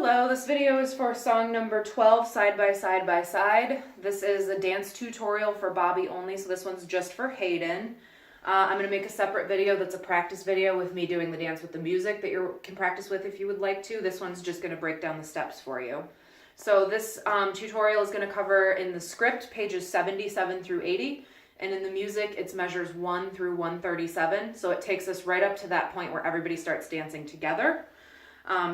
Hello, this video is for song number 12, Side by Side by Side. This is a dance tutorial for Bobby only, so this one's just for Hayden. I'm going to make a separate video that's a practice video with me doing the dance with the music that you can practice with if you would like to. This one's just going to break down the steps for you. So this tutorial is going to cover in the script pages 77 through 80, and in the music it's measures 1 through 137, so it takes us right up to that point where everybody starts dancing together.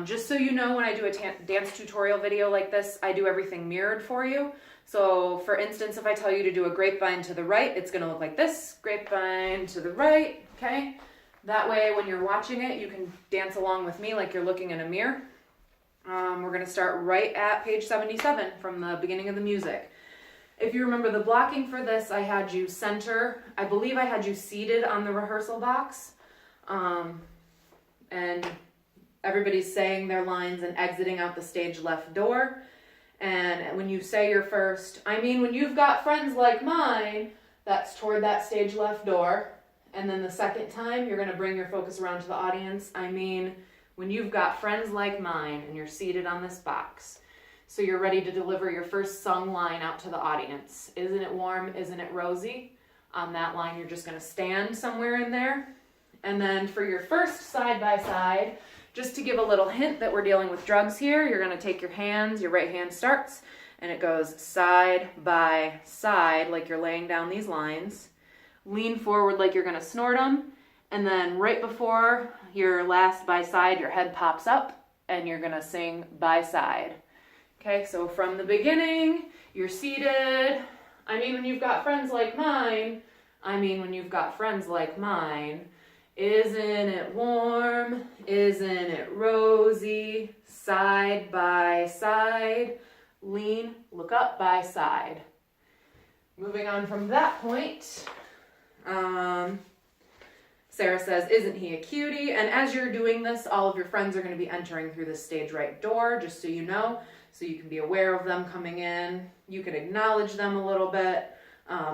Just so you know, when I do a dance tutorial video like this, I do everything mirrored for you. So for instance, if I tell you to do a grapevine to the right, it's going to look like this, grapevine to the right, okay? That way when you're watching it, you can dance along with me like you're looking in a mirror. We're going to start right at page 77 from the beginning of the music. If you remember the blocking for this, I had you center, I believe I had you seated on the rehearsal box, and everybody's saying their lines and exiting out the stage left door. And when you say your first, I mean, when you've got friends like mine, that's toward that stage left door. And then the second time, you're going to bring your focus around to the audience. I mean, when you've got friends like mine and you're seated on this box. So you're ready to deliver your first sung line out to the audience. Isn't it warm? Isn't it rosy? On that line, you're just going to stand somewhere in there. And then for your first side by side, just to give a little hint that we're dealing with drugs here, you're going to take your hands, your right hand starts, and it goes side by side like you're laying down these lines. Lean forward like you're going to snort them, and then right before your last by side, your head pops up, and you're going to sing by side. Okay, so from the beginning, you're seated. I mean, when you've got friends like mine, I mean, when you've got friends like mine. Isn't it warm? Isn't it rosy? Side by side. Lean, look up by side. Moving on from that point, Sarah says, isn't he a cutie? And as you're doing this, all of your friends are going to be entering through the stage right door, just so you know, so you can be aware of them coming in. You can acknowledge them a little bit.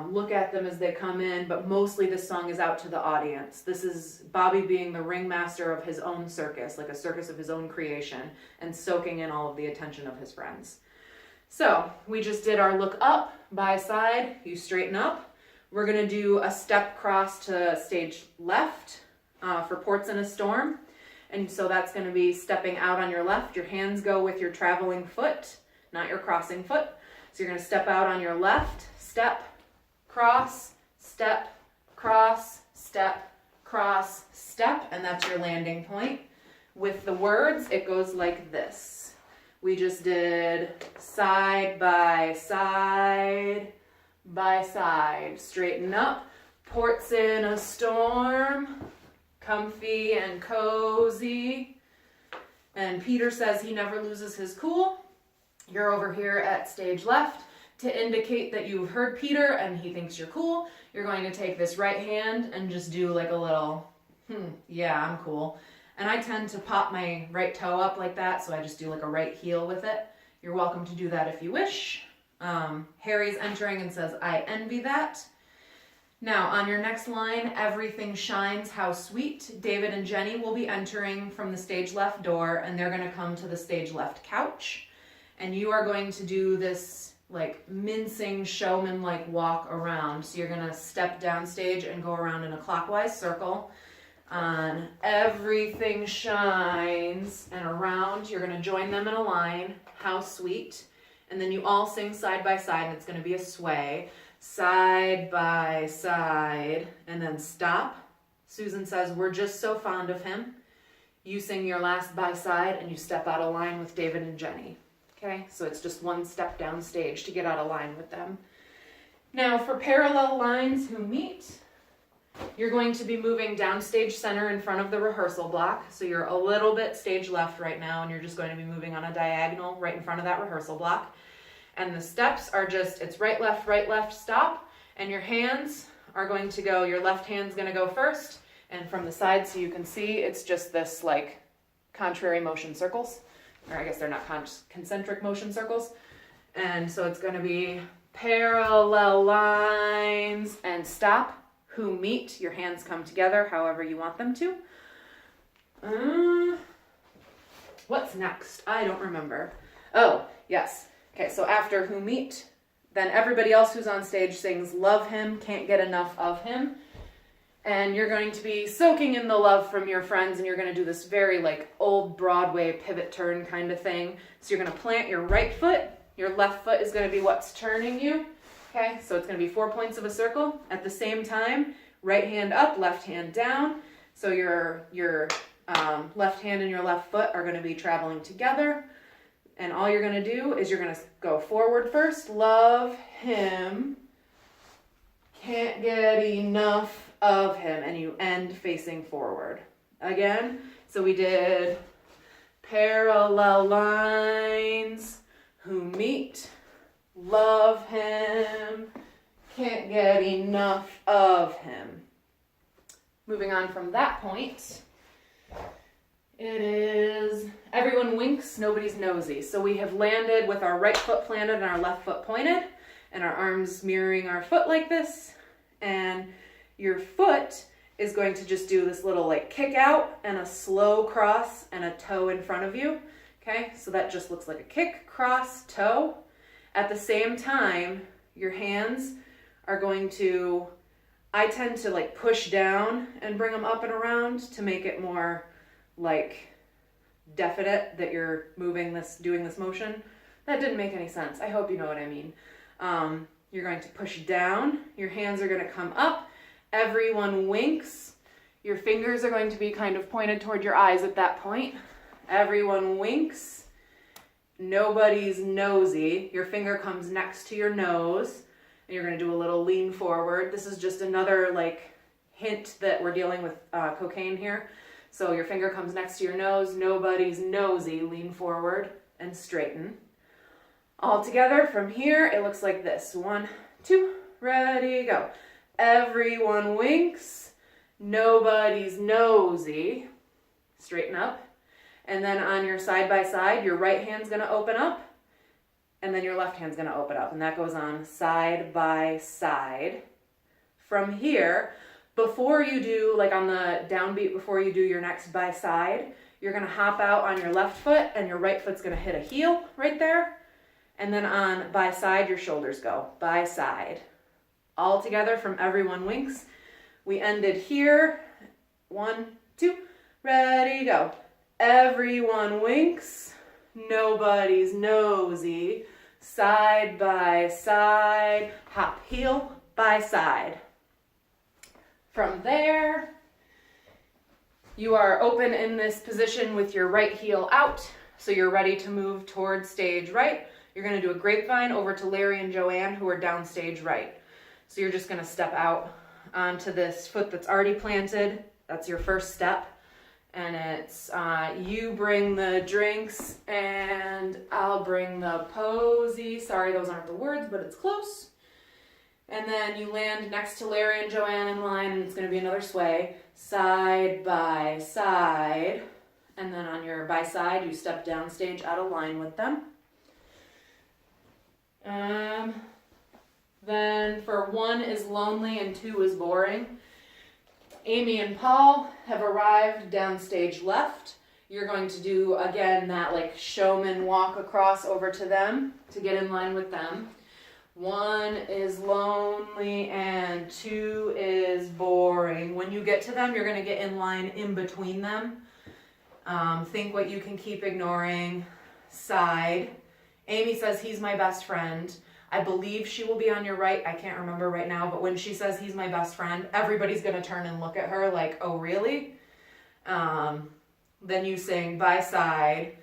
Look at them as they come in, but mostly this song is out to the audience. This is Bobby being the ringmaster of his own circus, like a circus of his own creation, and soaking in all of the attention of his friends. So we just did our look up by side. You straighten up. We're going to do a step cross to stage left for Ports in a Storm. And so that's going to be stepping out on your left. Your hands go with your traveling foot, not your crossing foot. So you're going to step out on your left, step, cross, step, cross, step, cross, step, and that's your landing point. With the words, it goes like this. We just did side by side, by side. Straighten up, ports in a storm, comfy and cozy. And Peter says he never loses his cool. You're over here at stage left. To indicate that you've heard Peter and he thinks you're cool, you're going to take this right hand and just do like a little, yeah, I'm cool. And I tend to pop my right toe up like that, so I just do like a right heel with it. You're welcome to do that if you wish. Harry's entering and says, I envy that. Now, on your next line, everything shines, how sweet. David and Jenny will be entering from the stage left door, and they're going to come to the stage left couch. And you are going to do this like mincing showman-like walk around. So you're gonna step down stage and go around in a clockwise circle on everything shines and around. You're gonna join them in a line, how sweet. And then you all sing side by side, and it's gonna be a sway. Side by side, and then stop. Susan says, we're just so fond of him. You sing your last by side, and you step out of line with David and Jenny. Okay, so it's just one step down stage to get out of line with them. Now for parallel lines who meet, you're going to be moving down stage center in front of the rehearsal block. So you're a little bit stage left right now, and you're just going to be moving on a diagonal right in front of that rehearsal block. And the steps are just, it's right, left, stop. And your hands are going to go, your left hand's going to go first. And from the side, so you can see, it's just this like contrary motion circles. Or I guess they're not concentric motion circles. And so it's going to be parallel lines and stop, who meet. Your hands come together however you want them to. What's next? I don't remember. Oh, yes. Okay, so after who meet, then everybody else who's on stage sings love him, can't get enough of him. And you're going to be soaking in the love from your friends, and you're going to do this very like old Broadway pivot turn kind of thing. So you're going to plant your right foot, your left foot is going to be what's turning you. Okay, so it's going to be 4 points of a circle. At the same time, right hand up, left hand down. So your left hand and your left foot are going to be traveling together. And all you're going to do is you're going to go forward first. Love him, can't get enough of him, and you end facing forward. Again, so we did parallel lines, who meet, love him, can't get enough of him. Moving on from that point, it is everyone winks, nobody's nosy. So we have landed with our right foot planted and our left foot pointed, and our arms mirroring our foot like this, and your foot is going to just do this little like kick out and a slow cross and a toe in front of you. Okay, so that just looks like a kick, cross, toe. At the same time, your hands are going to, I tend to like push down and bring them up and around to make it more like definite that you're moving this, doing this motion. That didn't make any sense. I hope you know what I mean. You're going to push down, your hands are going to come up. Everyone winks. Your fingers are going to be kind of pointed toward your eyes at that point. Everyone winks. Nobody's nosy. Your finger comes next to your nose, and you're going to do a little lean forward. This is just another like hint that we're dealing with cocaine here. So your finger comes next to your nose. Nobody's nosy. Lean forward and straighten. All together from here, it looks like this. 1, 2, ready, go. Everyone winks, nobody's nosy, straighten up, and then on your side by side, your right hand's gonna open up, and then your left hand's gonna open up, and that goes on side by side. From here, before you do, like on the downbeat, before you do your next by side, you're gonna hop out on your left foot, and your right foot's gonna hit a heel right there, and then on by side, your shoulders go, by side. All together from everyone winks. We ended here. 1, 2, ready, go. Everyone winks. Nobody's nosy. Side by side. Hop heel by side. From there, you are open in this position with your right heel out. So you're ready to move towards stage right. You're going to do a grapevine over to Larry and Joanne, who are downstage right. So you're just going to step out onto this foot that's already planted. That's your first step. And it's you bring the drinks and I'll bring the posy. Sorry, those aren't the words, but it's close. And then you land next to Larry and Joanne in line, and it's going to be another sway. Side by side. And then on your by side, you step downstage out of line with them. Then for 1 is lonely and 2 is boring. Amy and Paul have arrived downstage left. You're going to do, again, that like showman walk across over to them to get in line with them. 1 is lonely and 2 is boring. When you get to them, you're going to get in line in between them. Think what you can keep ignoring. Side. Amy says, he's my best friend. I believe she will be on your right. I can't remember right now, but when she says he's my best friend, everybody's going to turn and look at her like, oh, really? Then you sing by side.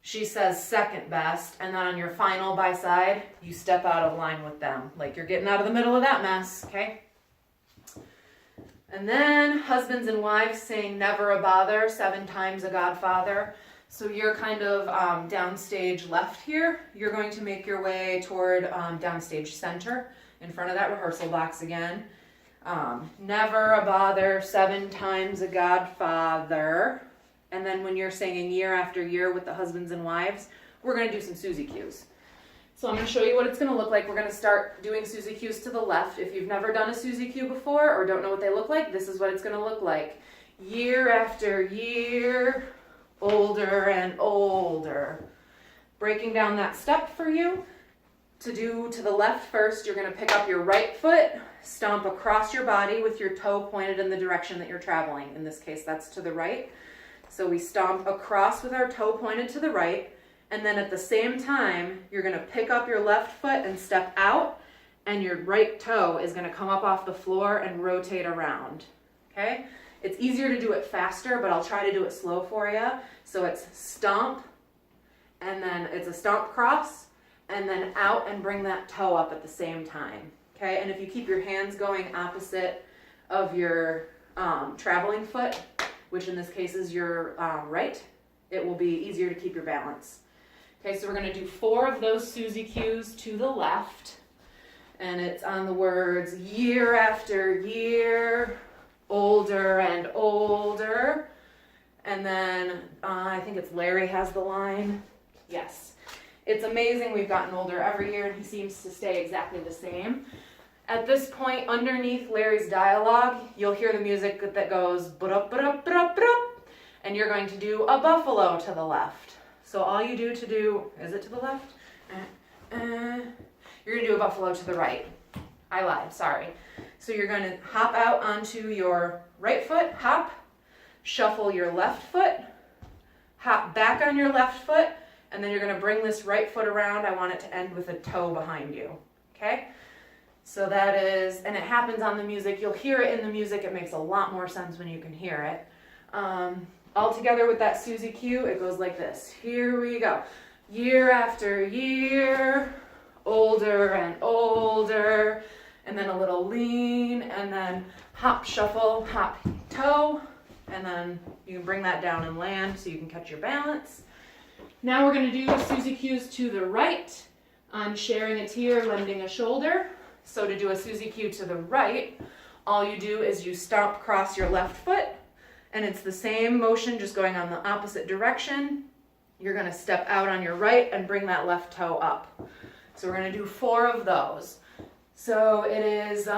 She says second best. And then on your final by side, you step out of line with them. Like you're getting out of the middle of that mess, okay? And then husbands and wives sing never a bother, 7 times a Godfather. So you're kind of downstage left here. You're going to make your way toward downstage center in front of that rehearsal box again. Never a bother, 7 times a Godfather. And then when you're singing year after year with the husbands and wives, we're going to do some Susie cues. So I'm going to show you what it's going to look like. We're going to start doing Susie cues to the left. If you've never done a Susie cue before or don't know what they look like, this is what it's going to look like. Year after year, older and older. Breaking down that step for you. To do to the left first, you're going to pick up your right foot, stomp across your body with your toe pointed in the direction that you're traveling. In this case, that's to the right. So we stomp across with our toe pointed to the right, and then at the same time, you're going to pick up your left foot and step out, and your right toe is going to come up off the floor and rotate around. Okay? It's easier to do it faster, but I'll try to do it slow for you. So it's stomp, and then it's a stomp cross, and then out and bring that toe up at the same time. Okay, and if you keep your hands going opposite of your traveling foot, which in this case is your right, it will be easier to keep your balance. Okay, so we're going to do 4 of those Suzy Q's to the left, and it's on the words year after year, older and older, and then I think it's Larry has the line. Yes. It's amazing, we've gotten older every year and he seems to stay exactly the same. At this point, underneath Larry's dialogue, you'll hear the music that goes ba-dup, ba-dup, ba-dup, ba-dup, and you're going to do a buffalo to the left. So all you do to do, is it to the left? You're going to do a buffalo to the right. I lied, sorry. So you're going to hop out onto your right foot, hop, shuffle your left foot, hop back on your left foot, and then you're going to bring this right foot around. I want it to end with a toe behind you, okay? So that is, and it happens on the music. You'll hear it in the music. It makes a lot more sense when you can hear it. All together with that Suzy Q, it goes like this. Here we go. Year after year, older and older, and then a little lean, and then hop, shuffle, hop, toe, and then you can bring that down and land so you can catch your balance. Now we're going to do Suzy Q's to the right on sharing a tear, lending a shoulder. So to do a Suzy Q to the right, all you do is you stomp across your left foot, and it's the same motion, just going on the opposite direction. You're going to step out on your right and bring that left toe up. So we're going to do 4 of those. So it is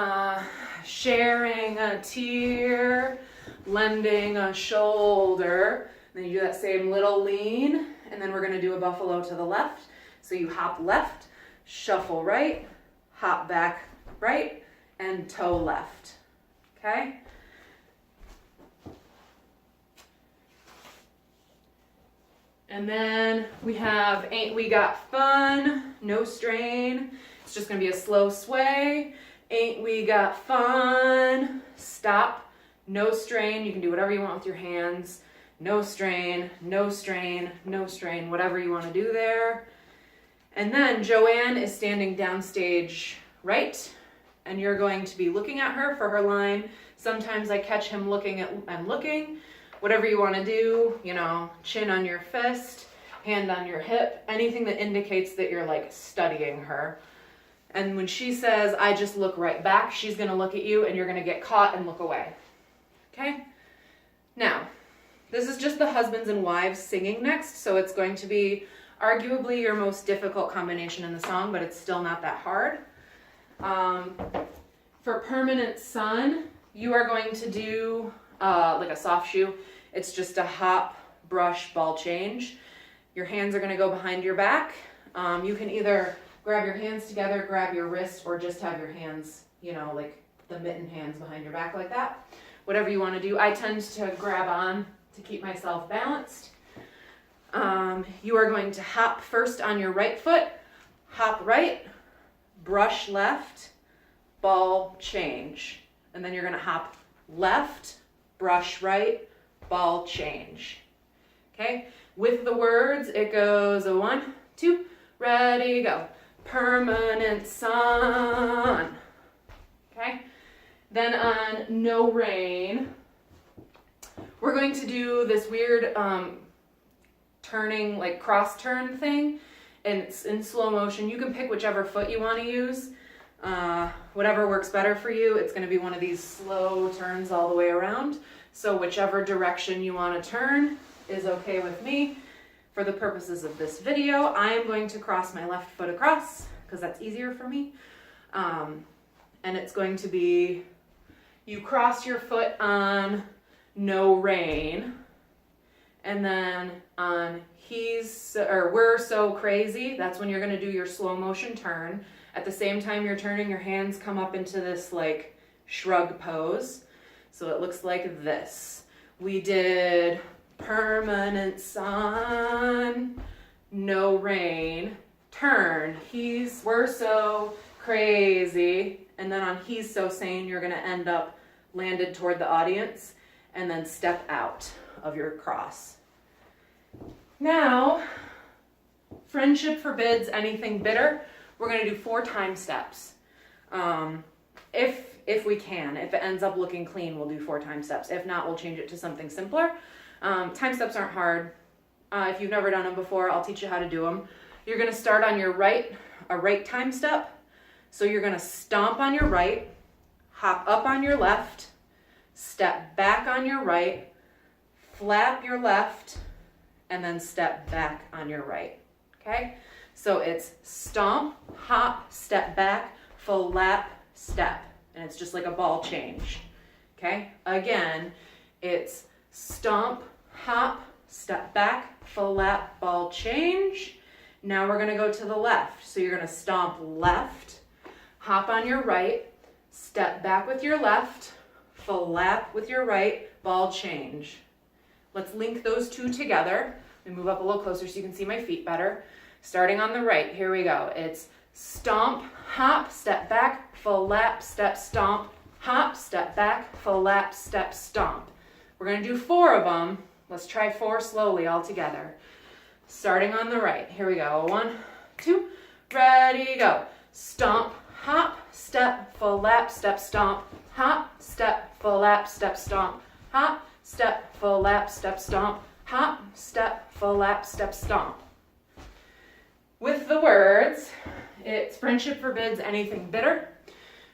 sharing a tear, lending a shoulder. Then you do that same little lean, and then we're going to do a buffalo to the left. So you hop left, shuffle right, hop back right, and toe left. Okay? And then we have Ain't We Got Fun, no strain. It's just going to be a slow sway. Ain't we got fun? Stop, no strain. You can do whatever you want with your hands. No strain, no strain, no strain, whatever you want to do there. And then Joanne is standing downstage right, and you're going to be looking at her for her line. Sometimes I catch him looking and looking. Whatever you want to do, you know, chin on your fist, hand on your hip, anything that indicates that you're like studying her. And when she says, I just look right back, she's going to look at you and you're going to get caught and look away. Okay? Now, this is just the husbands and wives singing next, so it's going to be arguably your most difficult combination in the song, but it's still not that hard. For Permanent Son, you are going to do like a soft shoe. It's just a hop, brush, ball change. Your hands are going to go behind your back. You can either grab your hands together, grab your wrist, or just have your hands, you know, like the mitten hands behind your back like that. Whatever you want to do. I tend to grab on to keep myself balanced. You are going to hop first on your right foot, hop right, brush left, ball change. And then you're going to hop left, brush right, ball change. Okay? With the words, it goes a 1, 2, ready, go. Permanent Son. Okay? Then on No Rain, we're going to do this weird turning, like cross turn thing, and it's in slow motion. You can pick whichever foot you want to use. Whatever works better for you. It's going to be one of these slow turns all the way around. So whichever direction you want to turn is okay with me. For the purposes of this video, I am going to cross my left foot across because that's easier for me. And it's going to be, you cross your foot on No Rain, And then on we're so crazy, that's when you're gonna do your slow motion turn. At the same time you're turning, your hands come up into this like shrug pose. So it looks like this. We did permanent sun, no rain, turn, we're so crazy. And then on he's so sane, you're gonna end up landed toward the audience and then step out of your cross. Now, friendship forbids anything bitter. We're gonna do 4 time steps. If we can. If it ends up looking clean, we'll do 4 time steps. If not, we'll change it to something simpler. Time steps aren't hard. If you've never done them before, I'll teach you how to do them. You're gonna start on your right, a right time step. So you're gonna stomp on your right, hop up on your left, step back on your right, flap your left, and then step back on your right, okay? So it's stomp, hop, step back, flap, step, and it's just like a ball change, okay? Again, it's stomp, hop, step back, flap, ball change. Now we're gonna go to the left. So you're gonna stomp left, hop on your right, step back with your left, flap with your right, ball change. Let's link those 2 together. Let me move up a little closer so you can see my feet better. Starting on the right, here we go. It's stomp, hop, step back, flap, step, stomp, hop, step back, flap, step, stomp. We're gonna do 4 of them. Let's try 4 slowly all together. Starting on the right, here we go. 1, 2, ready, go. Stomp, hop, step, flap, step, stomp, hop, step, flap, step, stomp, hop, step, flap, step, stomp, hop, step, flap, step, stomp. With the words, it's friendship forbids anything bitter.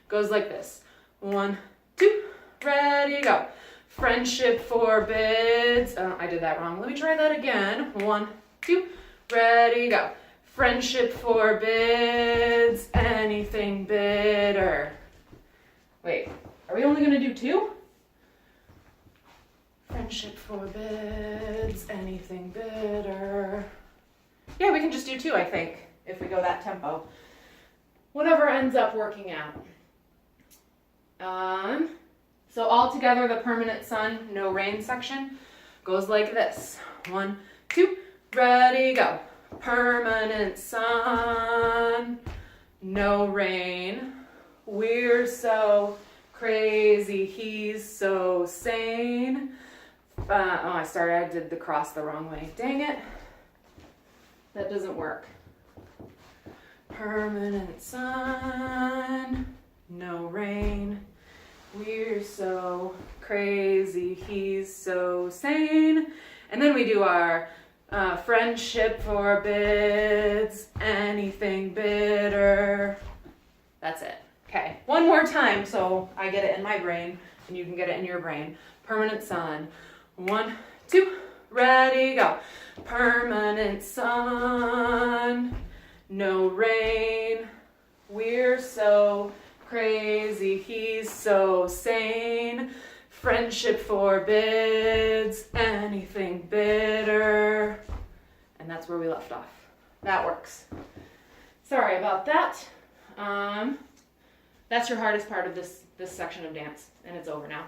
Goes like this. 1, 2, ready, go. Friendship forbids, I did that wrong. Let me try that again. 1, 2, ready, go. Friendship forbids anything bitter. Wait, are we only gonna do 2? Friendship forbids anything bitter. Yeah, we can just do 2, I think, if we go that tempo. Whatever ends up working out. So all together, the permanent sun, no rain section goes like this. 1, 2, ready, go. Permanent sun, no rain. We're so crazy, he's so sane. I did the cross the wrong way. Dang it. That doesn't work. Permanent sun, no rain. We're so crazy, he's so sane. And then we do our friendship forbids anything bitter. That's it. Okay, 1 more time so I get it in my brain and you can get it in your brain. Permanent sun. 1, 2, ready, go. Permanent sun, no rain. We're so crazy, he's so sane. Friendship forbids anything bitter. And that's where we left off. That works. Sorry about that. That's your hardest part of this section of dance, and it's over now.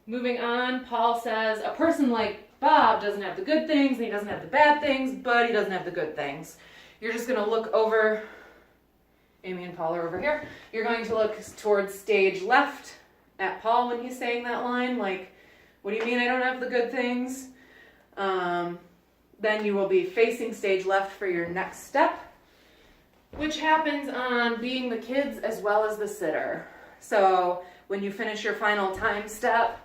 Moving on, Paul says, a person like Bob doesn't have the good things, and he doesn't have the bad things, but he doesn't have the good things. You're just going to look over, Amy and Paul are over here. You're going to look towards stage left at Paul when he's saying that line, like, what do you mean I don't have the good things? Then you will be facing stage left for your next step, which happens on being the kids as well as the sitter. So when you finish your final time step,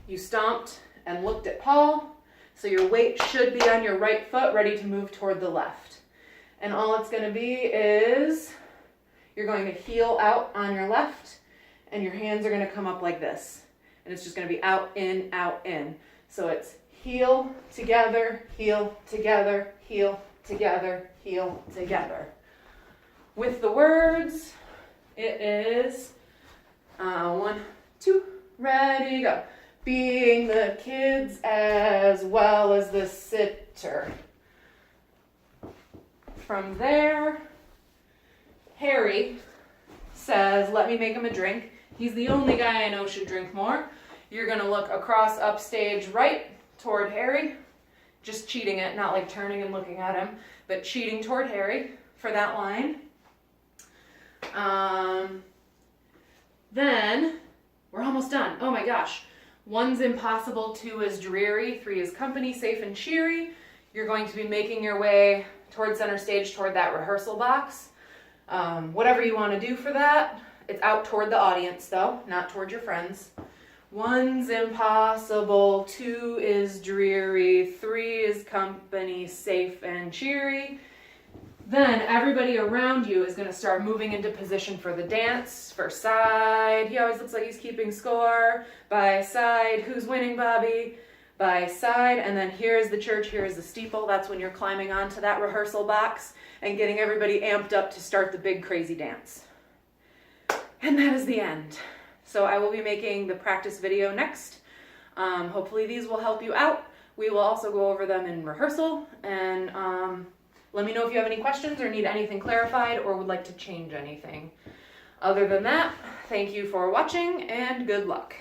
you stomped and looked at Paul, so your weight should be on your right foot, ready to move toward the left. And all it's going to be is you're going to heel out on your left, and your hands are going to come up like this. And it's just going to be out, in, out, in. So it's heel, together, heel, together, heel, together, heel, together. With the words, it is 1, 2, ready, go. being the kids as well as the sitter. From there, Harry says, let me make him a drink. He's the only guy I know should drink more. You're gonna look across upstage right toward Harry, just cheating it, not like turning and looking at him, but cheating toward Harry for that line. Then, we're almost done. Oh my gosh. 1's impossible, 2 is dreary, 3 is company, safe and cheery. You're going to be making your way toward center stage, toward that rehearsal box. Whatever you want to do for that. It's out toward the audience though, not toward your friends. 1's impossible, 2 is dreary, 3 is company, safe and cheery. Then everybody around you is going to start moving into position for the dance. For side, he always looks like he's keeping score. By side, who's winning, Bobby? By side, and then here's the church, here's the steeple. That's when you're climbing onto that rehearsal box and getting everybody amped up to start the big crazy dance. And that is the end. So I will be making the practice video next. Hopefully these will help you out. We will also go over them in rehearsal, and let me know if you have any questions or need anything clarified or would like to change anything. Other than that, thank you for watching and good luck.